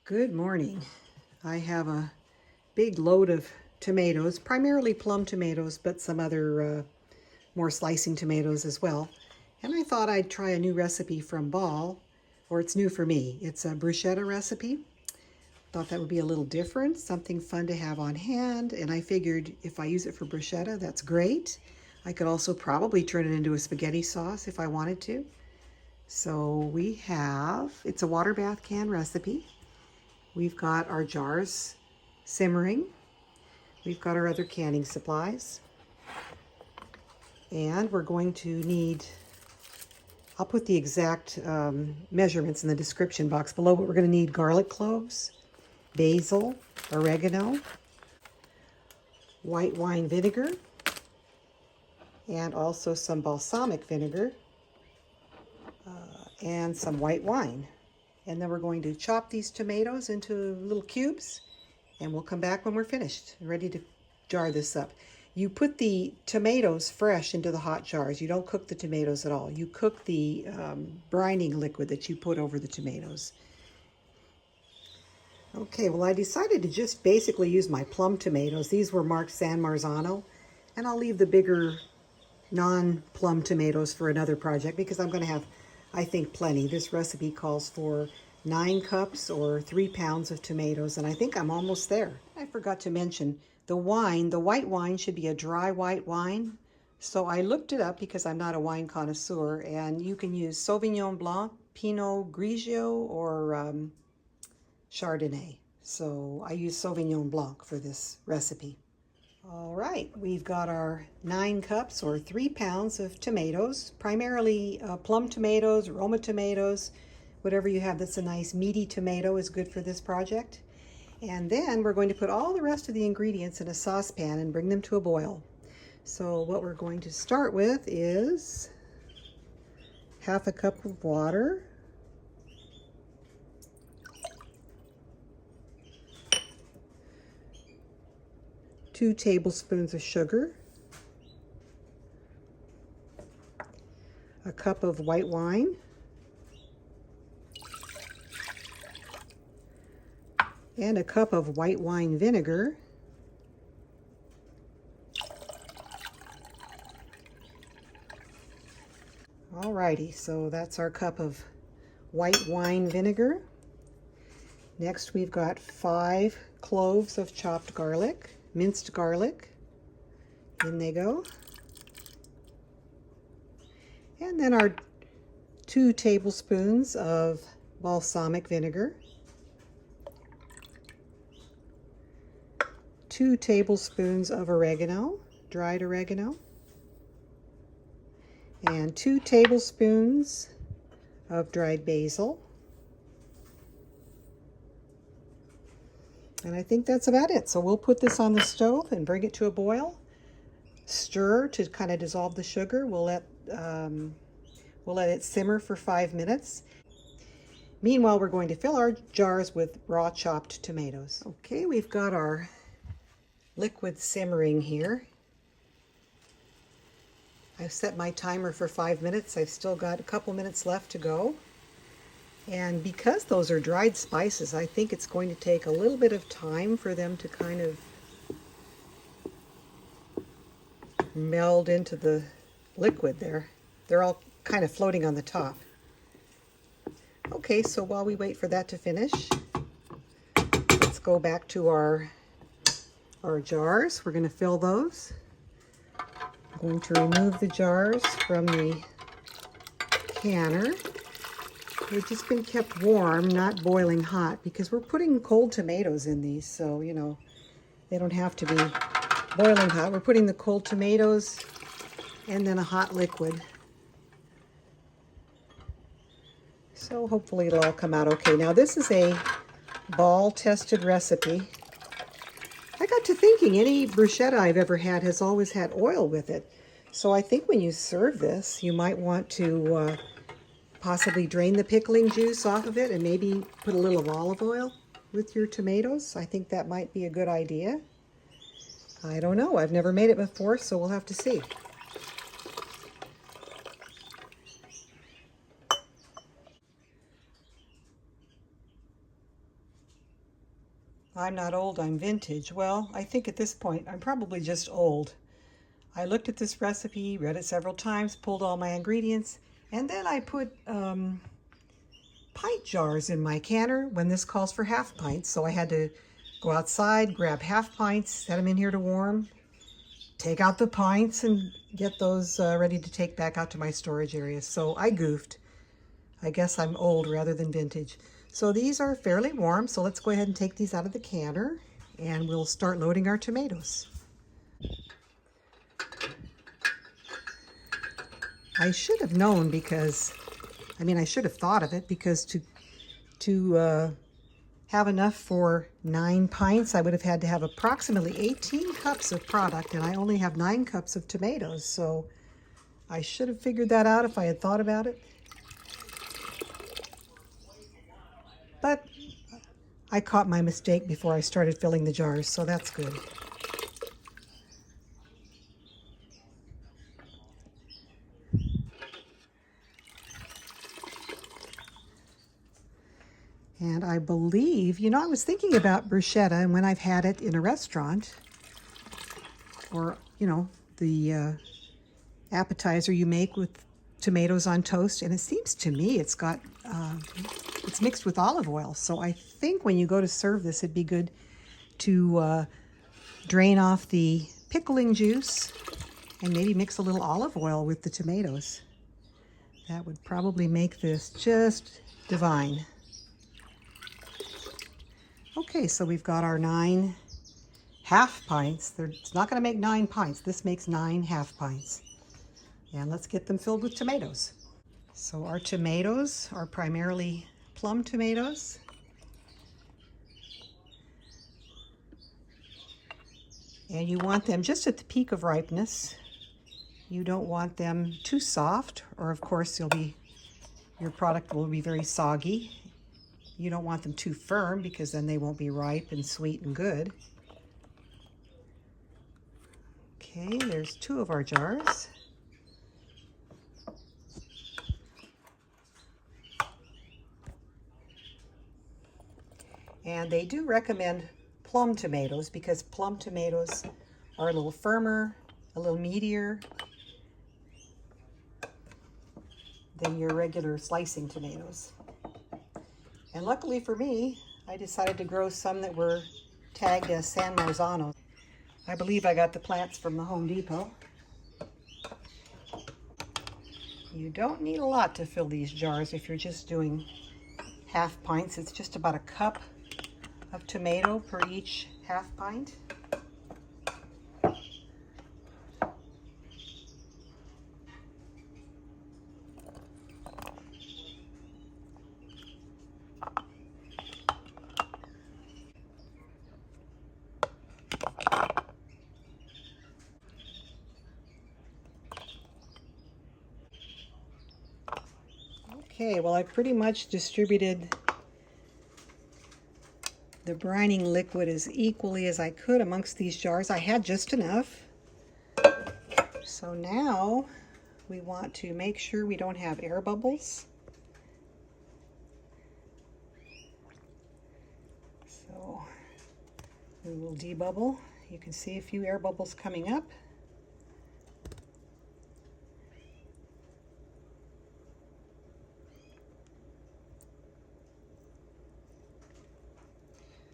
Good morning. I have a big load of tomatoes, primarily plum tomatoes, but some other more slicing tomatoes as well. And I thought I'd try a new recipe from Ball, or it's new for me. It's a bruschetta recipe. Thought that would be a little different, something fun to have on hand, and I figured if I use it for bruschetta, that's great. I could also probably turn it into a spaghetti sauce if I wanted to. So it's a water bath can recipe. We've got our jars simmering. We've got our other canning supplies. And we're going to need, I'll put the exact measurements in the description box below, but we're going to need garlic cloves, basil, oregano, white wine vinegar, and also some balsamic vinegar, and some white wine. And then we're going to chop these tomatoes into little cubes, and we'll come back when we're finished, ready to jar this up. You put the tomatoes fresh into the hot jars. You don't cook the tomatoes at all. You cook the brining liquid that you put over the tomatoes. Okay, well, I decided to just basically use my plum tomatoes. These were marked San Marzano, and I'll leave the bigger non-plum tomatoes for another project because I'm going to have, I think, plenty. This recipe calls for 9 cups or 3 pounds of tomatoes, and I think I'm almost there. I forgot to mention the white wine should be a dry white wine. So I looked it up because I'm not a wine connoisseur, and you can use Sauvignon Blanc, Pinot Grigio, or Chardonnay. So I use Sauvignon Blanc for this recipe. All right, we've got our 9 cups or 3 pounds of tomatoes, primarily plum tomatoes, Roma tomatoes, whatever you have that's a nice meaty tomato is good for this project. And then we're going to put all the rest of the ingredients in a saucepan and bring them to a boil. So what we're going to start with is half a cup of water, two tablespoons of sugar, a cup of white wine, and a cup of white wine vinegar, alrighty, so that's our cup of white wine vinegar. Next we've got 5 cloves of chopped garlic, minced garlic. In they go. And then our 2 tablespoons of balsamic vinegar, 2 tablespoons of oregano, dried oregano, and 2 tablespoons of dried basil. And I think that's about it. So we'll put this on the stove and bring it to a boil. Stir to kind of dissolve the sugar. We'll let it simmer for 5 minutes. Meanwhile, we're going to fill our jars with raw chopped tomatoes. Okay, we've got our liquid simmering here. I've set my timer for 5 minutes. I've still got a couple minutes left to go. And because those are dried spices, I think it's going to take a little bit of time for them to kind of meld into the liquid there. They're all kind of floating on the top. Okay, so while we wait for that to finish, let's go back to our jars. We're going to fill those. I'm going to remove the jars from the canner. They've just been kept warm, not boiling hot, because we're putting cold tomatoes in these, so, you know, they don't have to be boiling hot. We're putting the cold tomatoes and then a hot liquid. So hopefully it'll all come out okay. Now this is a Ball-tested recipe. I got to thinking any bruschetta I've ever had has always had oil with it. So I think when you serve this, you might want to possibly drain the pickling juice off of it and maybe put a little of olive oil with your tomatoes. I think that might be a good idea. I don't know. I've never made it before, so we'll have to see. I'm not old, I'm vintage. Well, I think at this point I'm probably just old. I looked at this recipe, read it several times, pulled all my ingredients, and then I put pint jars in my canner when this calls for half pints. So I had to go outside, grab half pints, set them in here to warm, take out the pints, and get those ready to take back out to my storage area. So I goofed. I guess I'm old rather than vintage. So these are fairly warm, so let's go ahead and take these out of the canner and we'll start loading our tomatoes. I should have known because, I should have thought of it because to have enough for 9 pints, I would have had to have approximately 18 cups of product, and I only have 9 cups of tomatoes, so I should have figured that out if I had thought about it. But I caught my mistake before I started filling the jars, so that's good. And I believe, I was thinking about bruschetta, and when I've had it in a restaurant, or, the appetizer you make with tomatoes on toast, and it seems to me it's mixed with olive oil. So I think when you go to serve this, it'd be good to drain off the pickling juice and maybe mix a little olive oil with the tomatoes. That would probably make this just divine. Okay, so we've got our 9 half pints. It's not going to make 9 pints. This makes 9 half pints. And let's get them filled with tomatoes. So our tomatoes are primarily plum tomatoes. And you want them just at the peak of ripeness. You don't want them too soft, or of course your product will be very soggy. You don't want them too firm because then they won't be ripe and sweet and good. Okay, there's 2 of our jars. And they do recommend plum tomatoes because plum tomatoes are a little firmer, a little meatier than your regular slicing tomatoes. And luckily for me, I decided to grow some that were tagged as San Marzano. I believe I got the plants from the Home Depot. You don't need a lot to fill these jars if you're just doing half pints. It's just about a cup of tomato per each half pint. Okay, well, I pretty much distributed the brining liquid as equally as I could amongst these jars. I had just enough. So now we want to make sure we don't have air bubbles. So we will debubble. You can see a few air bubbles coming up.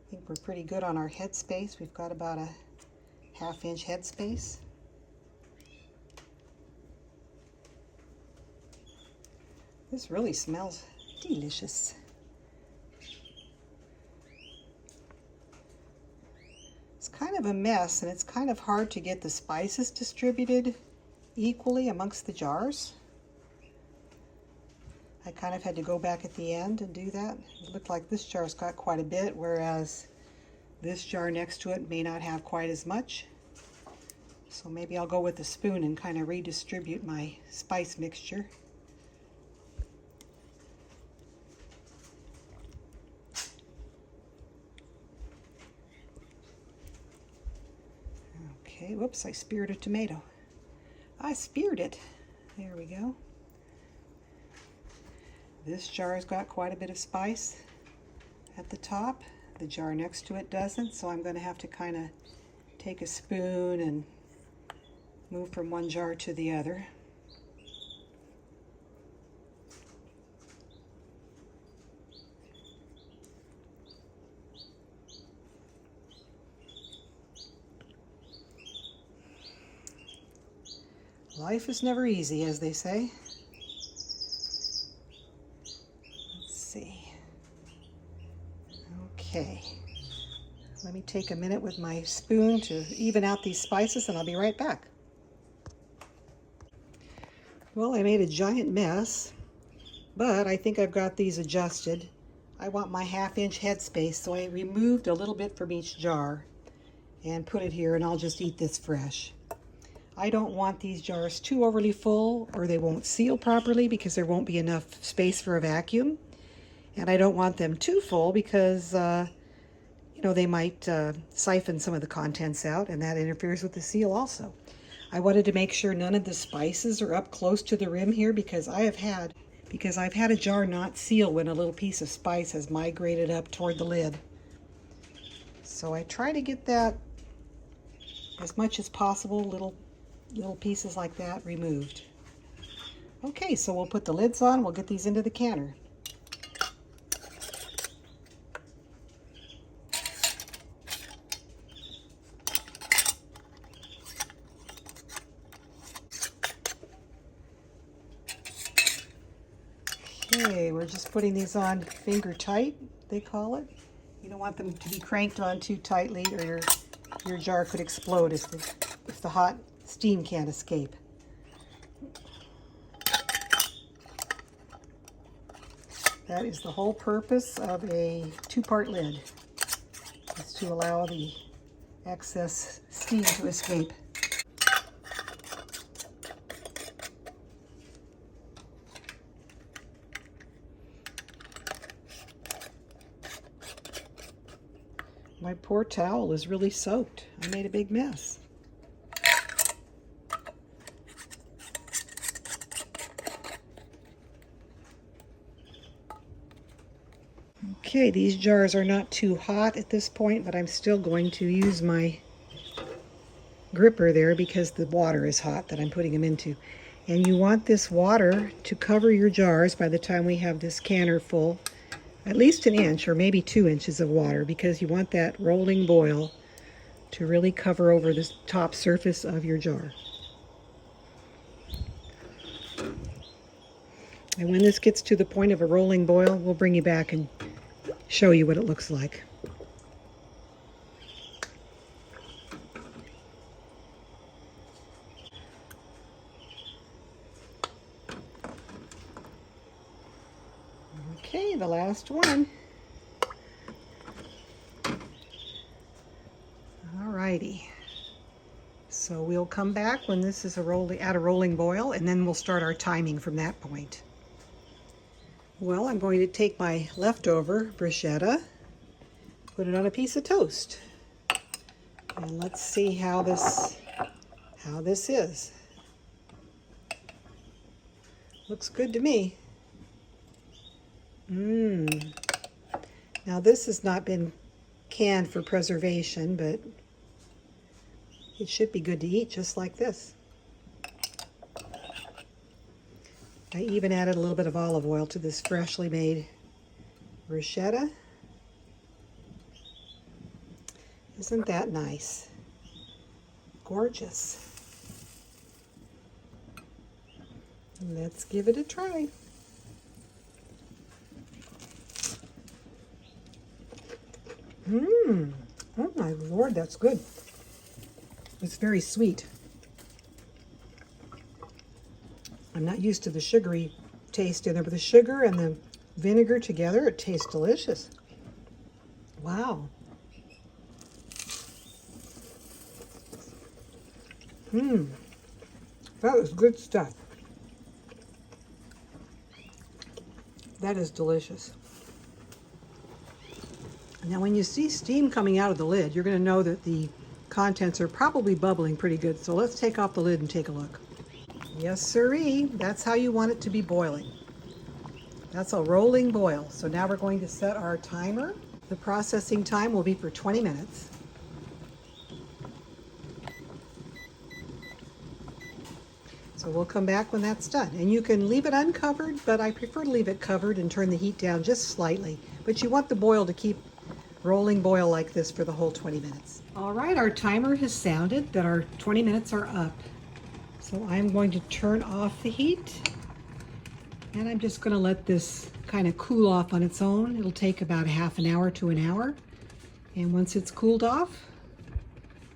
I think we're pretty good on our headspace. We've got about a 1/2 inch headspace. This really smells delicious. It's kind of a mess, and it's kind of hard to get the spices distributed equally amongst the jars. I kind of had to go back at the end and do that. It looked like this jar's got quite a bit, whereas this jar next to it may not have quite as much. So maybe I'll go with a spoon and kind of redistribute my spice mixture. Okay, whoops, I speared a tomato. I speared it. There we go. This jar has got quite a bit of spice at the top. The jar next to it doesn't, so I'm going to have to kind of take a spoon and move from one jar to the other. Life is never easy, as they say. Let's see. Okay. Let me take a minute with my spoon to even out these spices, and I'll be right back. Well, I made a giant mess, but I think I've got these adjusted. I want my 1/2 inch headspace, so I removed a little bit from each jar and put it here, and I'll just eat this fresh. I don't want these jars too overly full, or they won't seal properly because there won't be enough space for a vacuum. And I don't want them too full because you know, they might siphon some of the contents out, and that interferes with the seal also. I wanted to make sure none of the spices are up close to the rim here because I've had a jar not seal when a little piece of spice has migrated up toward the lid. So I try to get that as much as possible, little pieces like that removed. Okay, so we'll put the lids on. We'll get these into the canner. Okay, we're just putting these on finger tight, they call it. You don't want them to be cranked on too tightly, or your jar could explode if the hot steam can't escape. That is the whole purpose of a 2-part lid, is to allow the excess steam to escape. My poor towel is really soaked. I made a big mess. Okay, these jars are not too hot at this point, but I'm still going to use my gripper there because the water is hot that I'm putting them into. And you want this water to cover your jars by the time we have this canner full. At least 1 inch or maybe 2 inches of water, because you want that rolling boil to really cover over the top surface of your jar. And when this gets to the point of a rolling boil, we'll bring you back and show you what it looks like. Okay, the last one. Alrighty. So we'll come back when this is at a rolling boil, and then we'll start our timing from that point. Well, I'm going to take my leftover bruschetta, put it on a piece of toast, and let's see how this is. Looks good to me. Now this has not been canned for preservation, but it should be good to eat just like this. I even added a little bit of olive oil to this freshly made bruschetta. Isn't that nice? Gorgeous. Let's give it a try. Oh my Lord, that's good. It's very sweet. I'm not used to the sugary taste in there, but the sugar and the vinegar together, it tastes delicious. Wow. That is good stuff. That is delicious. Now when you see steam coming out of the lid, you're going to know that the contents are probably bubbling pretty good. So let's take off the lid and take a look. Yes sirree, that's how you want it to be boiling. That's a rolling boil. So now we're going to set our timer. The processing time will be for 20 minutes. So we'll come back when that's done. And you can leave it uncovered, but I prefer to leave it covered and turn the heat down just slightly. But you want the boil to keep rolling boil like this for the whole 20 minutes. All right, our timer has sounded that our 20 minutes are up. So I'm going to turn off the heat. And I'm just going to let this kind of cool off on its own. It'll take about a half an hour to an hour. And once it's cooled off,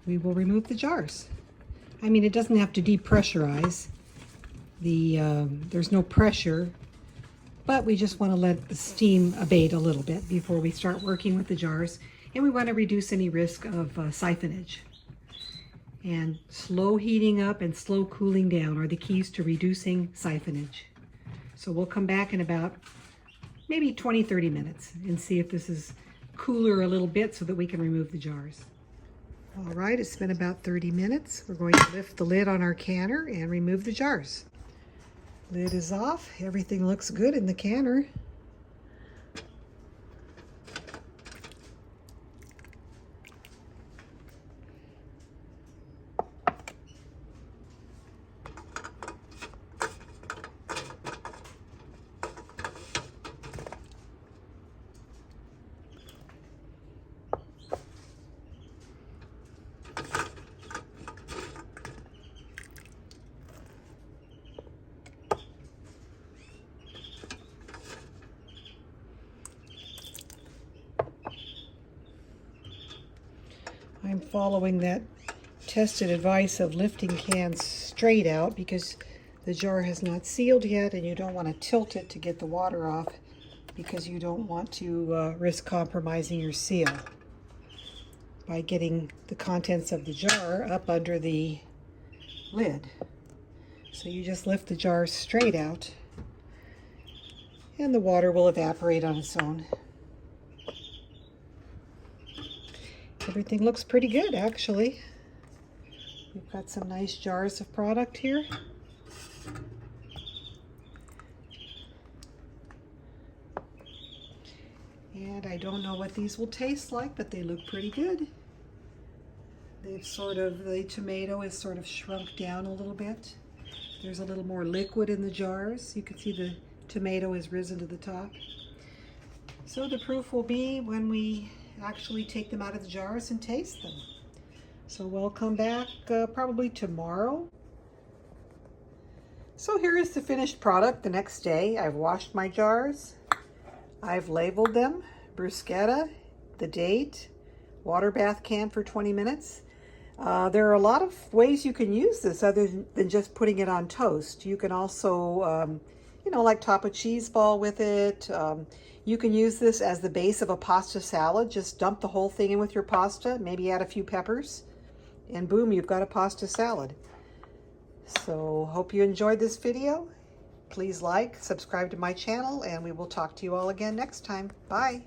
we will remove the jars. I mean, it doesn't have to depressurize. There's no pressure, but we just want to let the steam abate a little bit before we start working with the jars. And we want to reduce any risk of siphonage. And slow heating up and slow cooling down are the keys to reducing siphonage. So we'll come back in about maybe 20-30 minutes and see if this is cooler a little bit so that we can remove the jars. All right, it's been about 30 minutes. We're going to lift the lid on our canner and remove the jars. Lid is off. Everything looks good in the canner. I'm following that tested advice of lifting cans straight out because the jar has not sealed yet, and you don't want to tilt it to get the water off because you don't want to risk compromising your seal by getting the contents of the jar up under the lid. So you just lift the jar straight out and the water will evaporate on its own. Everything looks pretty good, actually. We've got some nice jars of product here. And I don't know what these will taste like, but they look pretty good. The tomato is sort of shrunk down a little bit. There's a little more liquid in the jars. You can see the tomato has risen to the top. So the proof will be when we actually take them out of the jars and taste them. So we'll come back probably tomorrow. So here is the finished product the next day. I've washed my jars. I've labeled them, bruschetta, the date, water bath can for 20 minutes. There are a lot of ways you can use this other than just putting it on toast. You can also, like top a cheese ball with it. You can use this as the base of a pasta salad. Just dump the whole thing in with your pasta, maybe add a few peppers, and boom, you've got a pasta salad. So hope you enjoyed this video. Please like, subscribe to my channel, and we will talk to you all again next time. Bye.